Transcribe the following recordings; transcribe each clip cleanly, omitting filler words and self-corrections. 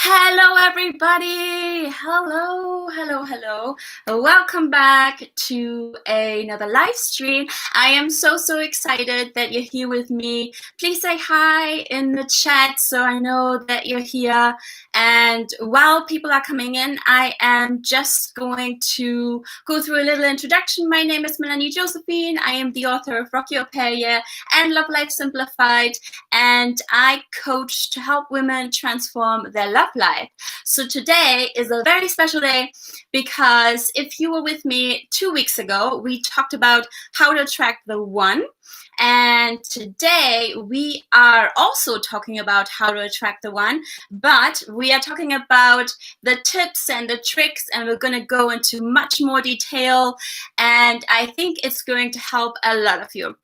Hello, everybody. Hello. Welcome back to another live stream. I am so excited that you're here with me. Please say hi in the chat so I know that you're here. And while people are coming in, I am just going to go through a little introduction. My name is Melanie Josephine. I am the author of Rock Your Au Pair Year and Love Life Simplified. And I coach to help women transform their love life. So today is a very special day because if you were with me 2 weeks ago, we talked about how to attract the one. And today we are also talking about how to attract the one, but we are talking about the tips and the tricks, and we're going to go into much more detail. And I think it's going to help a lot of you.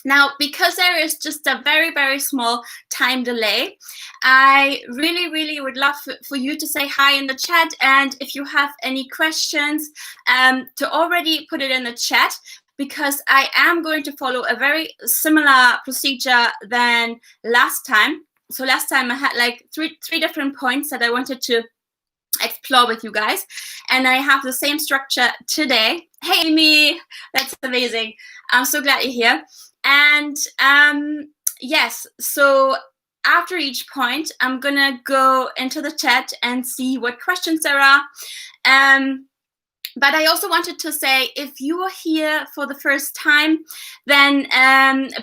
Now, because there is just a very small time delay, I really would love for you to say hi in the chat. And if you have any questions, to already put it in the chat, because I am going to follow a very similar procedure than last time. So last time I had like three different points that I wanted to explore with you guys, and I have the same structure today. Hey, Amy, that's amazing. I'm so glad you're here. And yes, so after each point, I'm gonna go into the chat and see what questions there are. But I also wanted to say, if you are here for the first time, then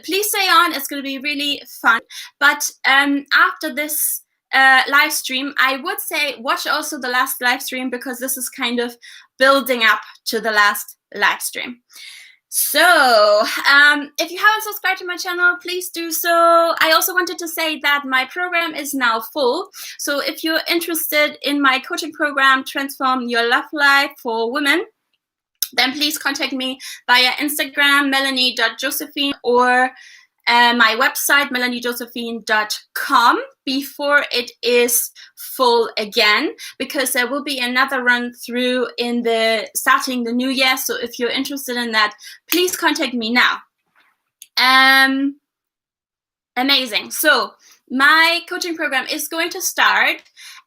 please stay on. It's going to be really fun. But after this live stream, I would say watch also the last live stream, because this is kind of building up to the last live stream. So if you haven't subscribed to my channel, please do so. I also wanted to say that my program is now full. So if you're interested in my coaching program, Transform Your Love Life for Women, then please contact me via Instagram, melanie.josephine, or my website, melaniejosephine.com, before it is full again, because there will be another run through in the starting the new year. So if you're interested in that, please contact me now. Amazing. So my coaching program is going to start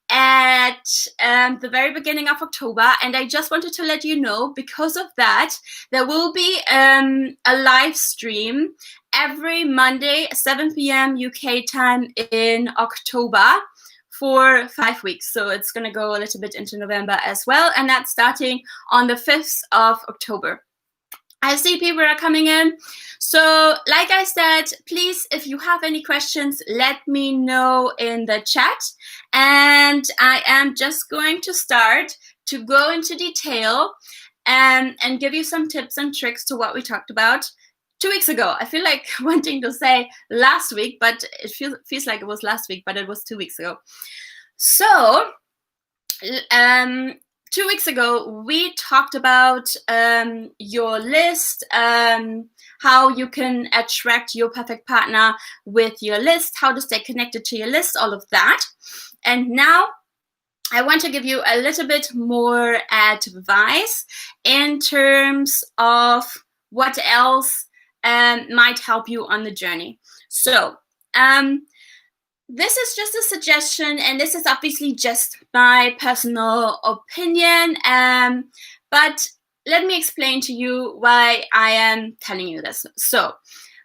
at the very beginning of October, and I just wanted to let you know, because of that, there will be a live stream every Monday, 7 p.m. UK time in October for 5 weeks. So it's going to go a little bit into November as well, and that's starting on the 5th of October. I see people are coming in. So like I said, please, if you have any questions, let me know in the chat. And I am just going to start to go into detail and give you some tips and tricks to what we talked about 2 weeks ago. I feel like wanting to say last week, but it feels like it was last week, but it was 2 weeks ago. So 2 weeks ago, we talked about your list, how you can attract your perfect partner with your list, how to stay connected to your list, all of that. And now I want to give you a little bit more advice in terms of what else might help you on the journey. So this is just a suggestion, and this is obviously just my personal opinion, but let me explain to you why I am telling you this. So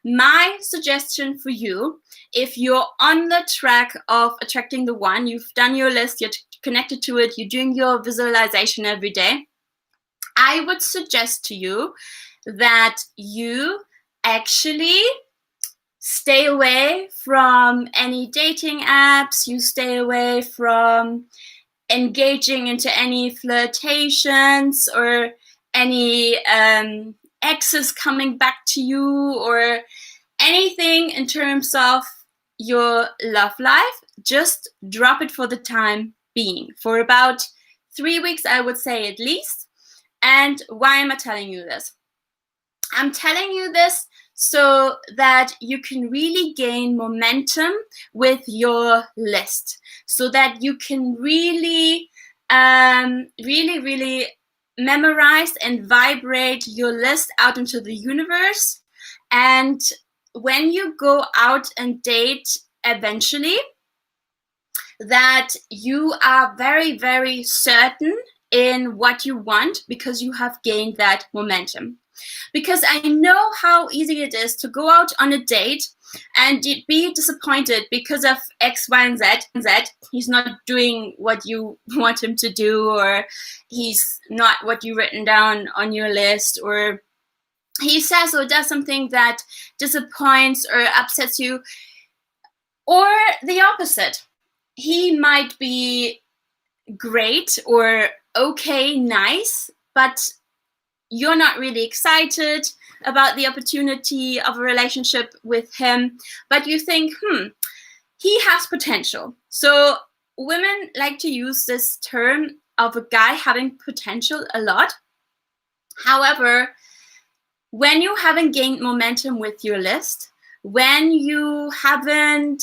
my suggestion for you, if you're on the track of attracting the one, you've done your list, you're connected to it, you're doing your visualization every day, I would suggest to you that you actually stay away from any dating apps, you stay away from engaging into any flirtations or any exes coming back to you or anything in terms of your love life. Just drop it for the time being, for about 3 weeks, I would say, at least. And why am I telling you this? I'm telling you this so that you can really gain momentum with your list, so that you can really memorize and vibrate your list out into the universe. And when you go out and date eventually, that you are very, very certain in what you want because you have gained that momentum. Because I know how easy it is to go out on a date and be disappointed because of X, Y, and Z. He's not doing what you want him to do, or he's not what you've written down on your list, or he says or does something that disappoints or upsets you, or the opposite. He might be great or okay, nice, but you're not really excited about the opportunity of a relationship with him, but you think, he has potential. So women like to use this term of a guy having potential a lot. However, when you haven't gained momentum with your list, when you haven't,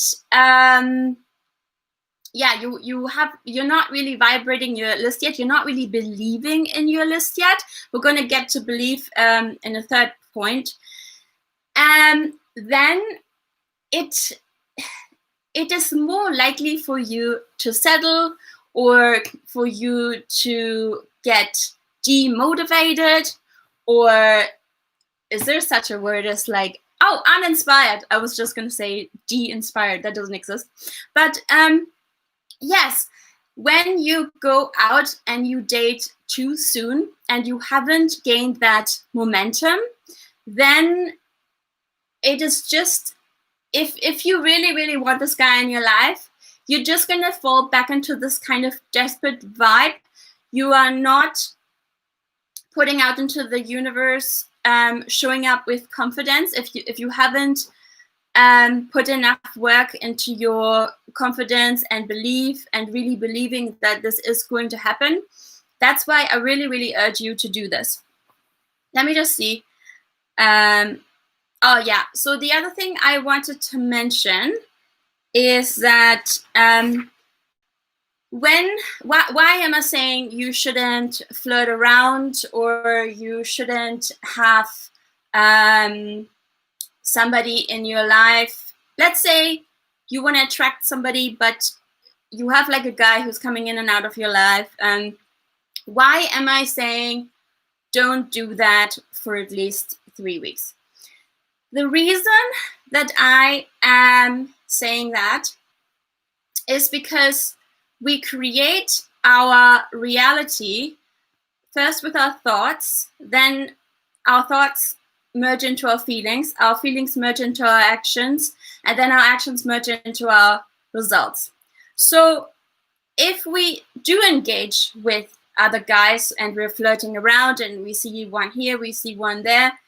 you're not really vibrating your list yet. You're not really believing in your list yet. We're going to get to belief in a third point. Then it is more likely for you to settle, or for you to get demotivated, or is there such a word as like, oh, uninspired? I was just going to say de-inspired. That doesn't exist. But yes, when you go out and you date too soon and you haven't gained that momentum, then it is just, if you really, really want this guy in your life, you're just going to fall back into this kind of desperate vibe. You are not putting out into the universe, showing up with confidence. If you haven't put enough work into your confidence and belief and really believing that this is going to happen, that's why I really, really urge you to do this. Let me just see. Oh yeah, so the other thing I wanted to mention is that why am I saying you shouldn't flirt around, or you shouldn't have somebody in your life? Let's say you want to attract somebody, but you have like a guy who's coming in and out of your life. Why am I saying don't do that for at least 3 weeks? The reason that I am saying that is because we create our reality first with our thoughts, then our thoughts merge into our feelings merge into our actions, and then our actions merge into our results. So if we do engage with other guys and we're flirting around and we see one here, we see one there,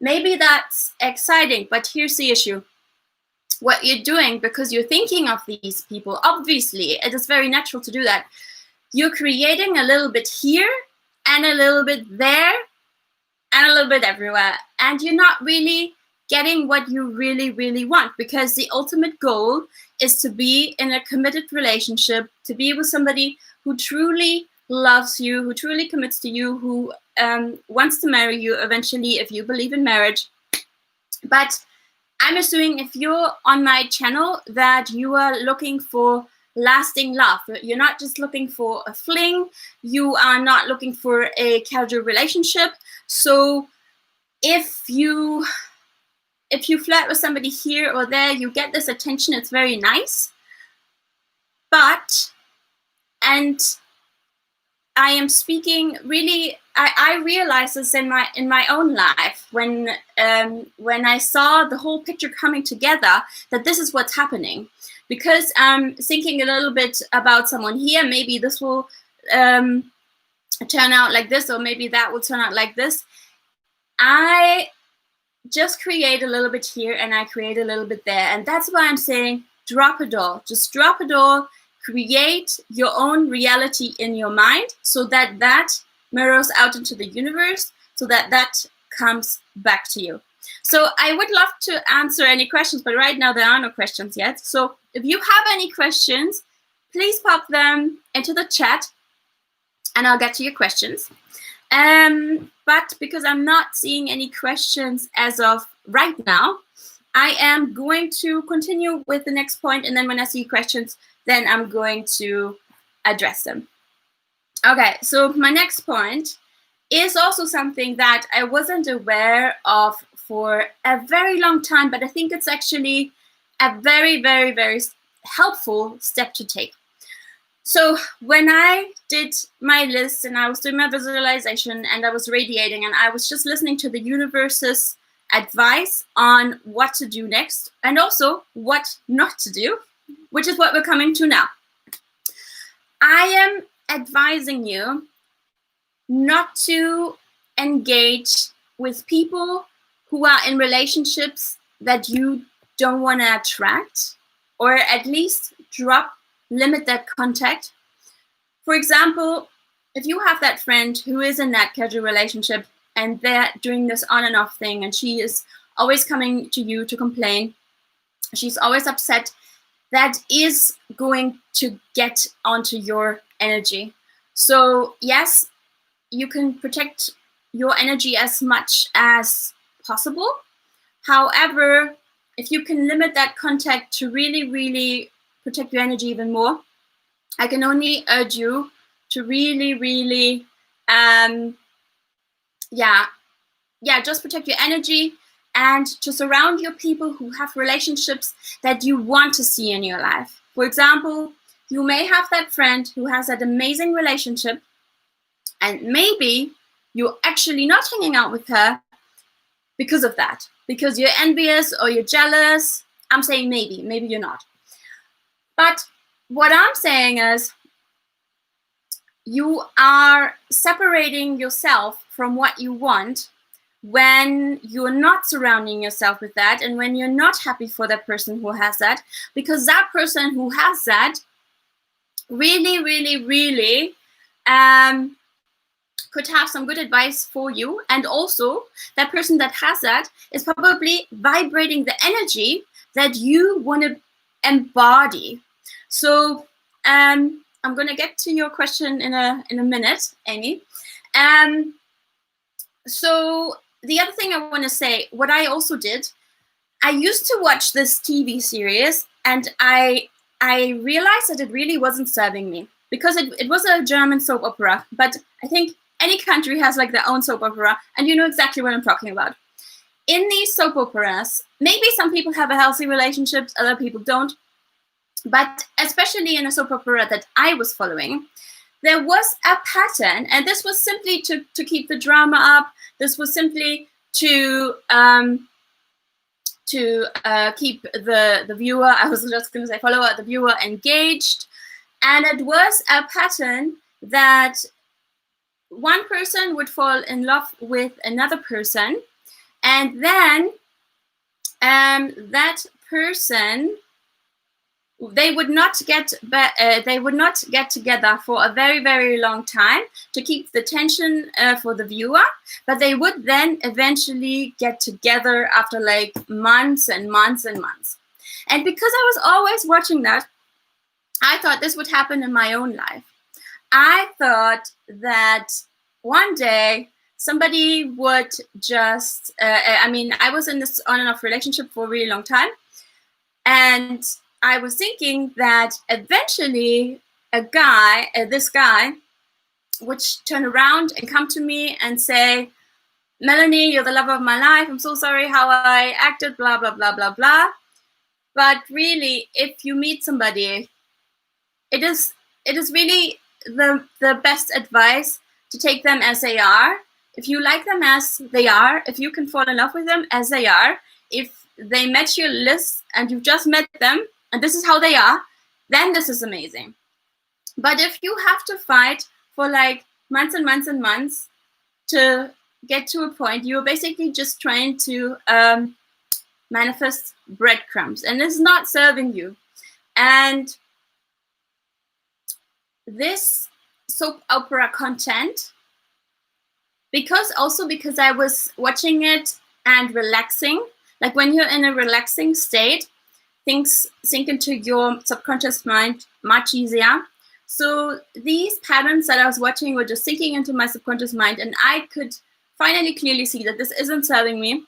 maybe that's exciting, but here's the issue. What you're doing, because you're thinking of these people, obviously, it is very natural to do that. You're creating a little bit here and a little bit there and a little bit everywhere. And you're not really getting what you really, really want, because the ultimate goal is to be in a committed relationship, to be with somebody who truly loves you, who truly commits to you, who wants to marry you eventually if you believe in marriage. But I'm assuming if you're on my channel that you are looking for lasting love. You're not just looking for a fling. You are not looking for a casual relationship. So if you flirt with somebody here or there, you get this attention. It's very nice. But, and I am speaking really, I realized this in my own life when I saw the whole picture coming together, that this is what's happening. Because I'm thinking a little bit about someone here, maybe this will turn out like this, or maybe that will turn out like this. I just create a little bit here and I create a little bit there. And that's why I'm saying drop it all. Just drop it all. Create your own reality in your mind so that that mirrors out into the universe, so that that comes back to you. So I would love to answer any questions, but right now there are no questions yet. So if you have any questions, please pop them into the chat and I'll get to your questions. But because I'm not seeing any questions as of right now, I am going to continue with the next point, and then when I see questions, then I'm going to address them. Okay, so my next point is also something that I wasn't aware of for a very long time, but I think it's actually a very, very, very helpful step to take. So when I did my list and I was doing my visualization and I was radiating and I was just listening to the universe's advice on what to do next and also what not to do, which is what we're coming to now. I am advising you not to engage with people who are in relationships that you don't want to attract, or at least limit that contact. For example, if you have that friend who is in that casual relationship and they're doing this on and off thing and she is always coming to you to complain, she's always upset, that is going to get onto your energy. So yes, you can protect your energy as much as possible. However, if you can limit that contact to really, really protect your energy even more, I can only urge you to really, really, just protect your energy and to surround your people who have relationships that you want to see in your life. For example, you may have that friend who has that amazing relationship, and maybe you're actually not hanging out with her because of that, because you're envious or you're jealous. I'm saying maybe you're not. But what I'm saying is you are separating yourself from what you want when you're not surrounding yourself with that and when you're not happy for that person who has that, because that person who has that really, really, really could have some good advice for you. And also that person that has that is probably vibrating the energy that you want to embody. So I'm going to get to your question in a minute, Amy. So the other thing I want to say, what I also did, I used to watch this TV series and I realized that it really wasn't serving me, because it was a German soap opera, but I think any country has like their own soap opera, and you know exactly what I'm talking about. In these soap operas, maybe some people have a healthy relationship, other people don't. But especially in a soap opera that I was following, there was a pattern, and this was simply to keep the drama up. This was simply to keep the viewer, I was just going to say follower, the viewer engaged. And it was a pattern that one person would fall in love with another person, and then that person, they would not get together for a very, very long time to keep the tension for the viewer, but they would then eventually get together after like months and months and months. And because I was always watching that, I thought this would happen in my own life. I thought that one day somebody would just, I was in this on and off relationship for a really long time, and I was thinking that eventually this guy would turn around and come to me and say, Melanie, you're the love of my life. I'm so sorry how I acted, blah, blah, blah, blah, blah. But really, if you meet somebody, it is really the best advice to take them as they are. If you like them as they are, if you can fall in love with them as they are, if they match your list and you've just met them, and this is how they are, then this is amazing. But if you have to fight for like months and months and months to get to a point, you're basically just trying to manifest breadcrumbs, and it's not serving you. And this soap opera content, because I was watching it and relaxing, like when you're in a relaxing state, things sink into your subconscious mind much easier. So these patterns that I was watching were just sinking into my subconscious mind, and I could finally clearly see that this isn't serving me.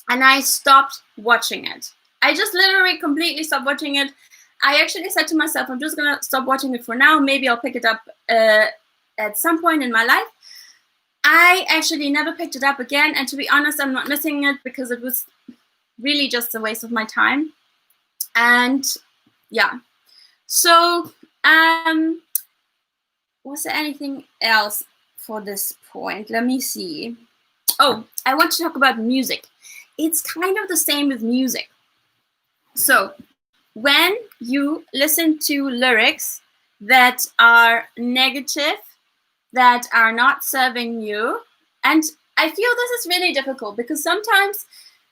and I stopped watching it. I just literally completely stopped watching it. I actually said to myself, I'm just gonna stop watching it for now. Maybe I'll pick it up at some point in my life. I actually never picked it up again, and to be honest, I'm not missing it because it was really just a waste of my time. And yeah, so was there anything else for this point? Let me see. Oh, I want to talk about music. It's kind of the same with music. So when you listen to lyrics that are negative, that are not serving you, and I feel this is really difficult because sometimes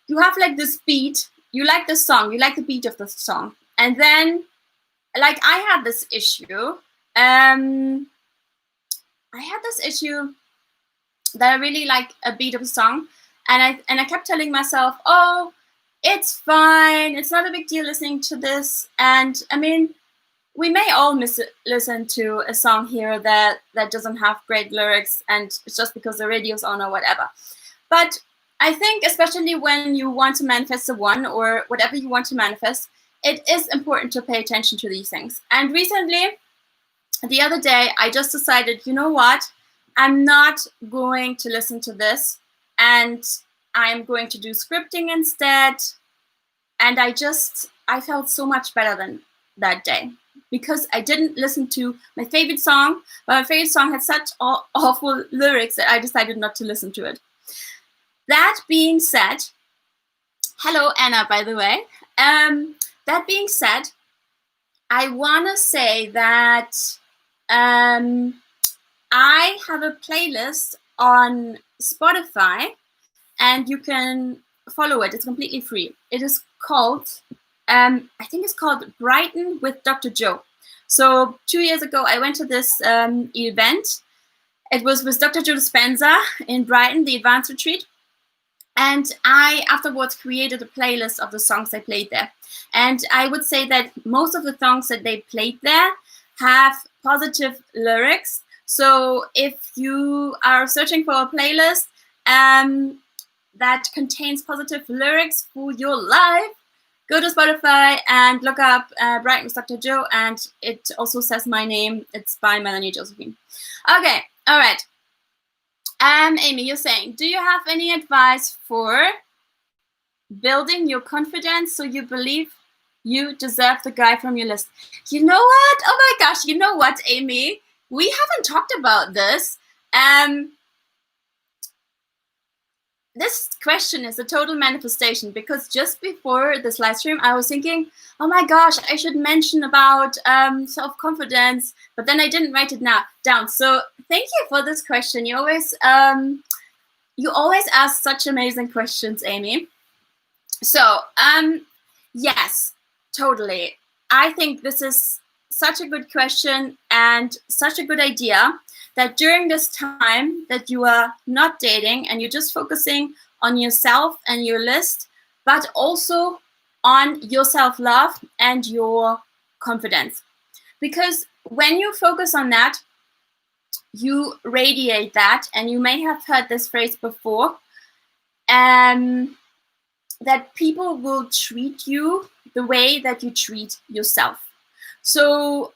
you have like this beat, you like the song, you like the beat of the song, and then like I had this issue that I really like a beat of a song, and I kept telling myself, oh, it's fine, it's not a big deal listening to this. And I mean, we may all listen to a song here that doesn't have great lyrics, and it's just because the radio's on or whatever. But I think especially when you want to manifest a one or whatever you want to manifest, it is important to pay attention to these things. And recently, the other day, I just decided, you know what? I'm not going to listen to this, and I'm going to do scripting instead. And I felt so much better than that day because I didn't listen to my favorite song, but my favorite song had such awful lyrics that I decided not to listen to it. That being said, hello Anna, by the way. That being said, I want to say that I have a playlist on Spotify, and you can follow it. It's completely free. It is called, I think it's called Brighton with Dr. Joe. So 2 years ago, I went to this event. It was with Dr. Joe Dispenza in Brighton, the Advanced Retreat. And I afterwards created a playlist of the songs I played there. And I would say that most of the songs that they played there have positive lyrics. So if you are searching for a playlist that contains positive lyrics for your life, go to Spotify and look up Brighton with Dr. Joe, and it also says my name. It's by Melanie, Josephine. Okay, all right. Amy, you're saying, do you have any advice for building your confidence so you believe you deserve the guy from your list? You know what? Oh my gosh, you know what, Amy? We haven't talked about this. This question is a total manifestation because just before this live stream, I was thinking, oh my gosh, I should mention about self-confidence, but then I didn't write it down. So thank you for this question. You always ask such amazing questions, Amy. So yes, totally. I think this is such a good question and such a good idea that during this time that you are not dating and you're just focusing on yourself and your list, but also on your self-love and your confidence. Because when you focus on that, you radiate that, and you may have heard this phrase before, that people will treat you the way that you treat yourself. So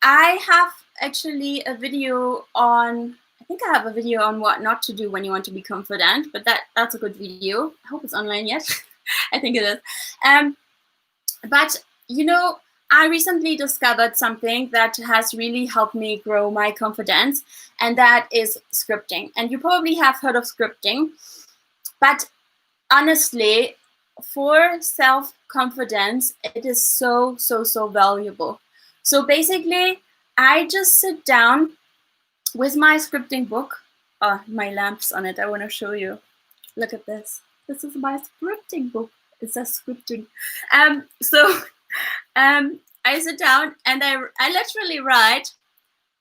I have actually a video on, I think I have a video on what not to do when you want to be confident, but that's a good video. I hope it's online yet. I think it is. But, you know, I recently discovered something that has really helped me grow my confidence, and that is scripting. And you probably have heard of scripting, but honestly, for self-confidence, it is so, so, so valuable. So basically, I just sit down with my scripting book. Oh, my lamp's on it. I want to show you. Look at this. This is my scripting book. It says scripting. I sit down and I literally write,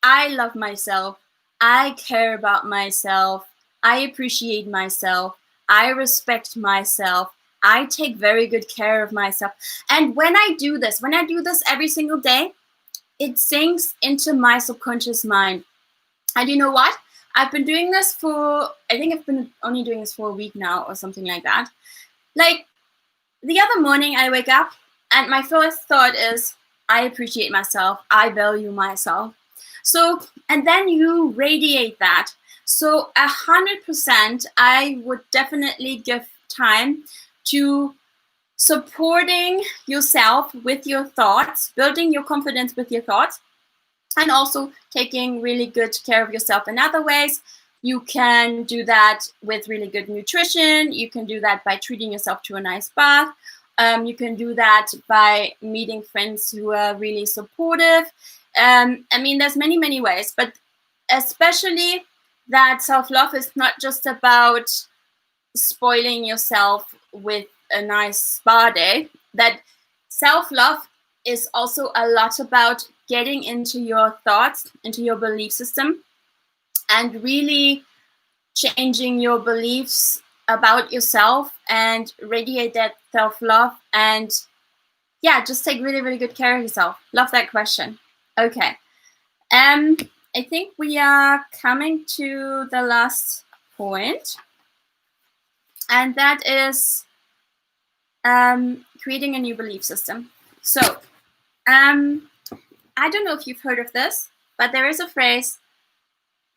I love myself. I care about myself. I appreciate myself. I respect myself. I take very good care of myself. And when I do this every single day, it sinks into my subconscious mind. And you know what? I've been doing this I think I've been only doing this for a week now or something like that. Like the other morning I wake up and my first thought is, I appreciate myself, I value myself. So, and then you radiate that. So 100%, I would definitely give time to supporting yourself with your thoughts, building your confidence with your thoughts, and also taking really good care of yourself in other ways. You can do that with really good nutrition. You can do that by treating yourself to a nice bath. You can do that by meeting friends who are really supportive. I mean, there's many, many ways, but especially that self-love is not just about spoiling yourself with a nice spa day. That self-love is also a lot about getting into your thoughts, into your belief system, and really changing your beliefs about yourself and radiate that self-love. And yeah, just take really, really good care of yourself. Love that question. Okay. I think we are coming to the last point, and that is creating a new belief system. So, I don't know if you've heard of this, but there is a phrase,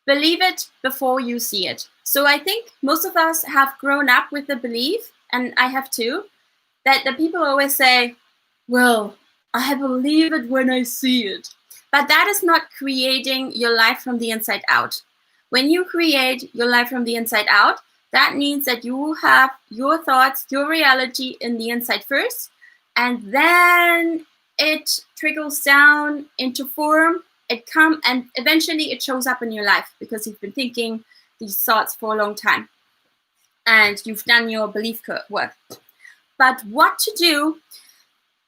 believe it before you see it. So I think most of us have grown up with the belief, and I have too, that the people always say, well, I believe it when I see it. But that is not creating your life from the inside out. When you create your life from the inside out, that means that you have your thoughts, your reality in the inside first, and then it trickles down into form. It comes, and eventually it shows up in your life because you've been thinking these thoughts for a long time and you've done your belief work. But what to do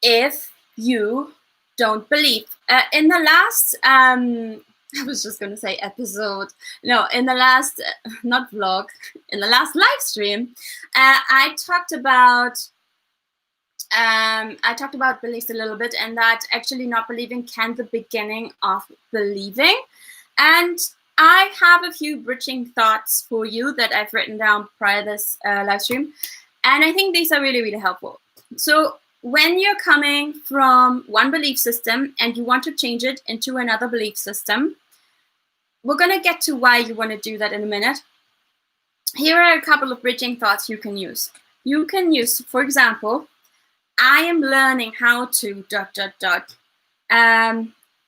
if you don't believe? In the last, I was just going to say episode. No, in the last, not vlog, in the last live stream, I talked about beliefs a little bit, and that actually not believing can be the beginning of believing. And I have a few bridging thoughts for you that I've written down prior to this live stream. And I think these are really, really helpful. So when you're coming from one belief system and you want to change it into another belief system, we're going to get to why you want to do that in a minute. Here are a couple of bridging thoughts you can use. You can use, for example, I am learning how to ...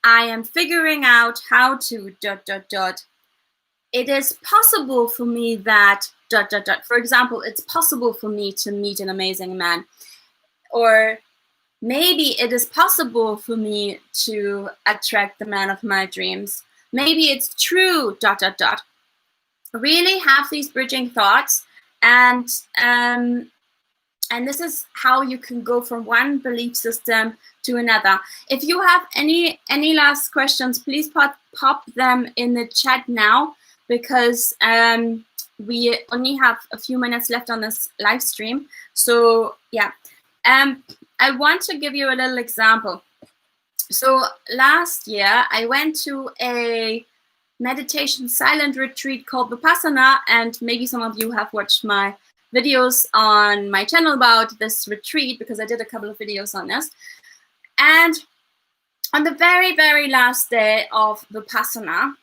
I am figuring out how to ... It is possible for me that ... For example, it's possible for me to meet an amazing man. Or maybe it is possible for me to attract the man of my dreams. Maybe it's true ... Really have these bridging thoughts, and this is how you can go from one belief system to another. If you have any last questions, please pop them in the chat now, because we only have a few minutes left on this live stream. So yeah, I want to give you a little example. So last year, I went to a meditation silent retreat called Vipassana, and maybe some of you have watched my videos on my channel about this retreat, because I did a couple of videos on this. And on the very, very last day of Vipassana,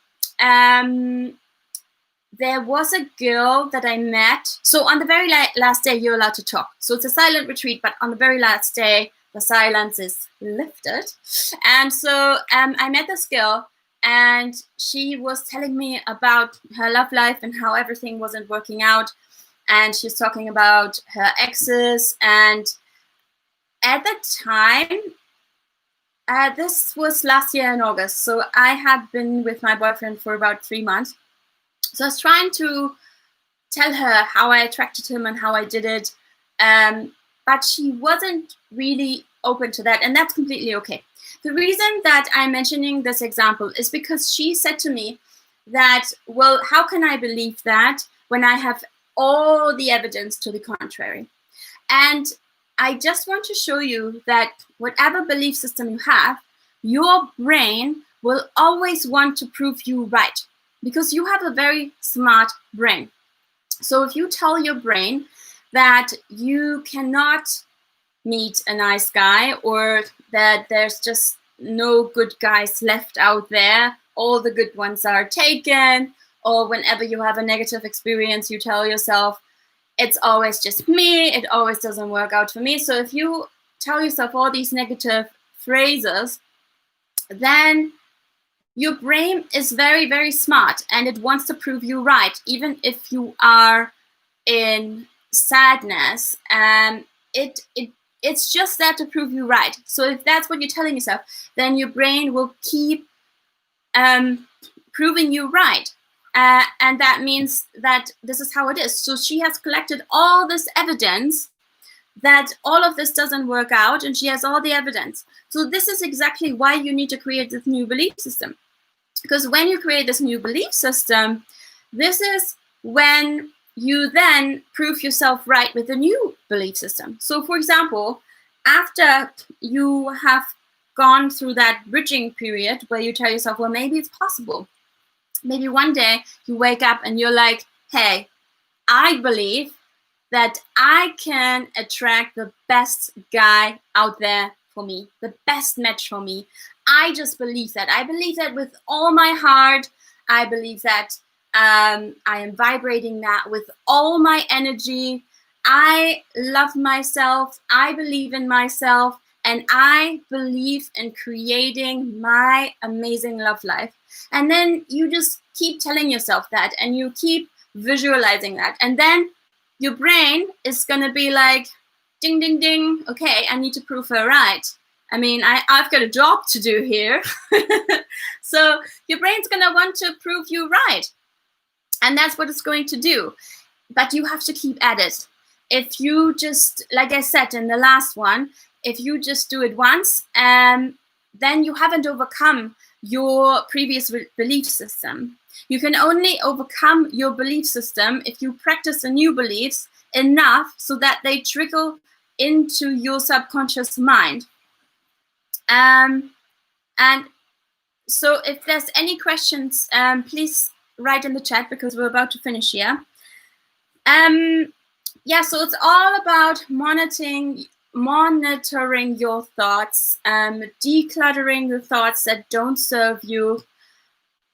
there was a girl that I met. So on the very last day, you're allowed to talk. So it's a silent retreat, but on the very last day, the silence is lifted. And so I met this girl, and she was telling me about her love life and how everything wasn't working out. And she's talking about her exes. And at the time, this was last year in August. So I had been with my boyfriend for about 3 months. So I was trying to tell her how I attracted him and how I did it. But she wasn't really open to that. And that's completely okay. The reason that I'm mentioning this example is because she said to me that, well, how can I believe that when I have all the evidence to the contrary? And I just want to show you that whatever belief system you have, your brain will always want to prove you right, because you have a very smart brain. So if you tell your brain that you cannot meet a nice guy, or that there's just no good guys left out there, all the good ones are taken, or whenever you have a negative experience, you tell yourself, it's always just me, it always doesn't work out for me. So if you tell yourself all these negative phrases, then your brain is very, very smart, and it wants to prove you right, even if you are in sadness. It's just there to prove you right. So if that's what you're telling yourself, then your brain will keep proving you right. And that means that this is how it is. So she has collected all this evidence that all of this doesn't work out, and she has all the evidence. So this is exactly why you need to create this new belief system. Because when you create this new belief system, this is when you then prove yourself right with the new belief system. So for example, after you have gone through that bridging period where you tell yourself, well, maybe it's possible. Maybe one day you wake up and you're like, hey, I believe that I can attract the best guy out there for me, the best match for me. I just believe that. I believe that with all my heart. I believe that I am vibrating that with all my energy. I love myself. I believe in myself. And I believe in creating my amazing love life. And then you just keep telling yourself that, and you keep visualizing that. And then your brain is going to be like, ding, ding, ding. Okay, I need to prove her right. I mean, I've got a job to do here. So your brain's going to want to prove you right. And that's what it's going to do. But you have to keep at it. If you just, like I said in the last one, if you just do it once, then you haven't overcome your previous belief system. You can only overcome your belief system if you practice the new beliefs enough so that they trickle into your subconscious mind. And so if there's any questions, please write in the chat, because we're about to finish here. Yeah, so it's all about monitoring your thoughts, decluttering the thoughts that don't serve you.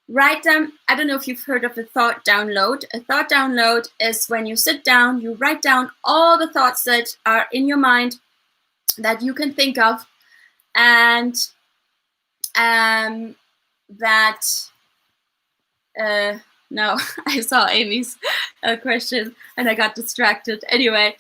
Write them. I don't know if you've heard of a thought download. A thought download is when you sit down, you write down all the thoughts that are in your mind that you can think of, and no, I saw Amy's question and I got distracted. Anyway,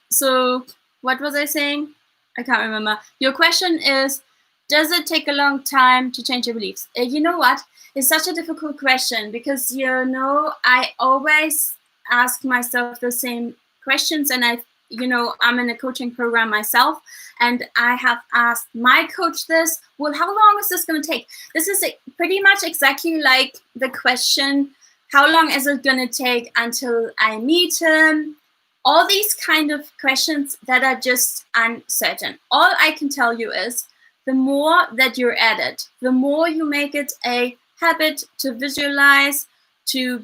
so what was I saying? I can't remember. Your question is, does it take a long time to change your beliefs? You know what? It's such a difficult question, because, you know, I always ask myself the same questions, and I'm in a coaching program myself, and I have asked my coach this, well, how long is this going to take? This is pretty much exactly like the question, how long is it going to take until I meet him? All these kind of questions that are just uncertain. All I can tell you is, the more that you're at it, the more you make it a habit to visualize, to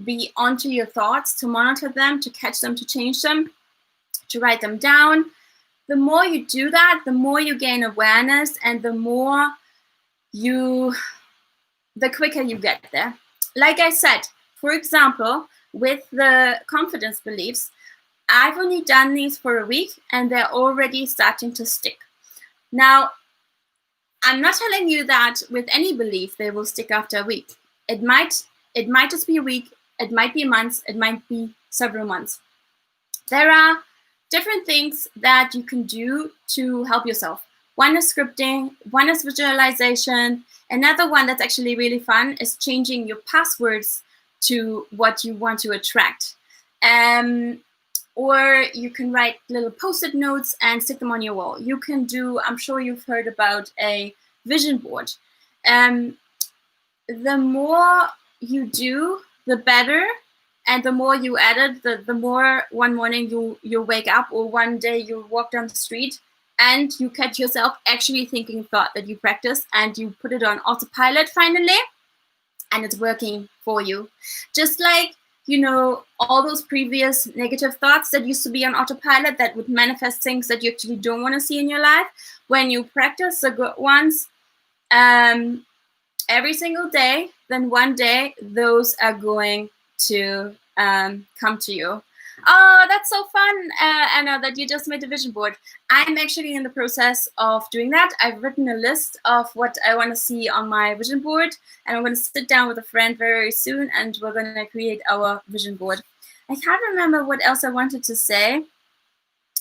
be onto your thoughts, to monitor them, to catch them, to change them, to write them down. The more you do that, the more you gain awareness, and the quicker you get there. Like I said, for example, with the confidence beliefs, I've only done these for a week, and they're already starting to stick. Now, I'm not telling you that with any belief they will stick after a week. It might just be a week, it might be a month, it might be several months. There are different things that you can do to help yourself. One is scripting, one is visualization. Another one that's actually really fun is changing your passwords to what you want to attract. Or you can write little post-it notes and stick them on your wall. You can do, I'm sure you've heard about a vision board. The more you do, the better. And the more you add it, the more one morning you wake up, or one day you walk down the street and you catch yourself actually thinking a thought that you practiced, and you put it on autopilot finally, and it's working for you. Just like you know, all those previous negative thoughts that used to be on autopilot that would manifest things that you actually don't want to see in your life. When you practice the good ones every single day, then one day those are going to come to you. Oh, that's so fun, Anna, that you just made a vision board. I'm actually in the process of doing that. I've written a list of what I want to see on my vision board, and I'm going to sit down with a friend very soon, and we're going to create our vision board. I can't remember what else I wanted to say,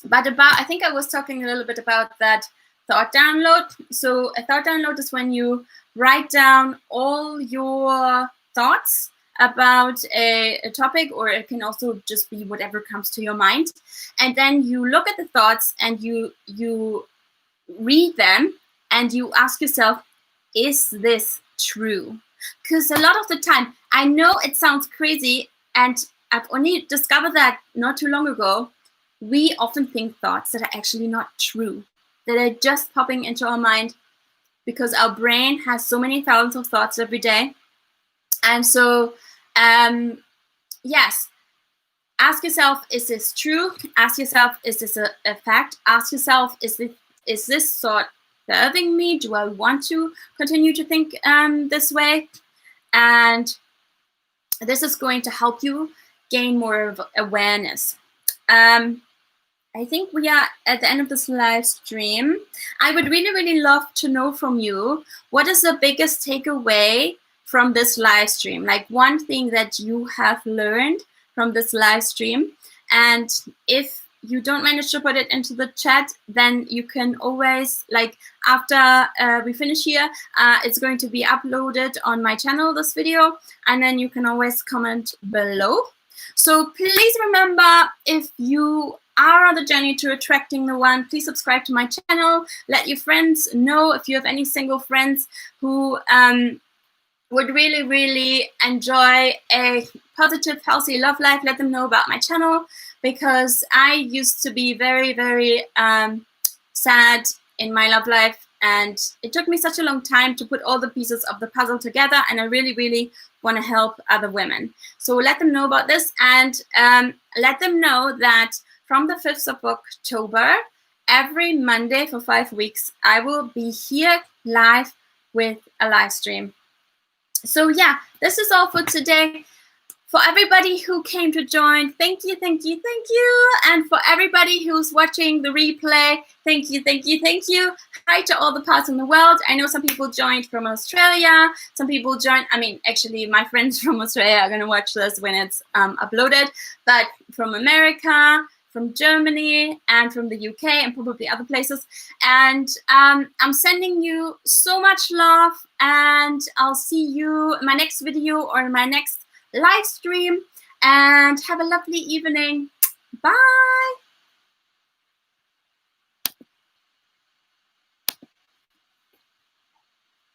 but I think I was talking a little bit about that thought download. So a thought download is when you write down all your thoughts about a topic, or it can also just be whatever comes to your mind. And then you look at the thoughts and you read them and you ask yourself, is this true? Because a lot of the time, I know it sounds crazy, and I've only discovered that not too long ago, we often think thoughts that are actually not true, that are just popping into our mind because our brain has so many thousands of thoughts every day. And so, yes, ask yourself, is this true? Ask yourself, is this a fact? Ask yourself, is this thought serving me? Do I want to continue to think this way? And this is going to help you gain more of awareness. I think we are at the end of this live stream. I would really, really love to know from you, what is the biggest takeaway from this live stream? Like one thing that you have learned from this live stream. And if you don't manage to put it into the chat, then you can always, like after we finish here, it's going to be uploaded on my channel, this video, and then you can always comment below. So please remember, if you are on the journey to attracting the one, please subscribe to my channel. Let your friends know, if you have any single friends who would really, really enjoy a positive, healthy love life, let them know about my channel, because I used to be very, very sad in my love life, and it took me such a long time to put all the pieces of the puzzle together, and I really, really want to help other women. So let them know about this, and let them know that from the 5th of October, every Monday for 5 weeks, I will be here live with a live stream. So yeah, this is all for today. For everybody who came to join, thank you, thank you, thank you. And for everybody who's watching the replay, thank you, thank you, thank you. Hi to all the parts in the world. I know some people joined from Australia. Some people joined, I mean, actually my friends from Australia are gonna watch this when it's uploaded, but from America, from Germany, and from the UK, and probably other places. And I'm sending you so much love, and I'll see you in my next video or in my next live stream, and have a lovely evening. Bye.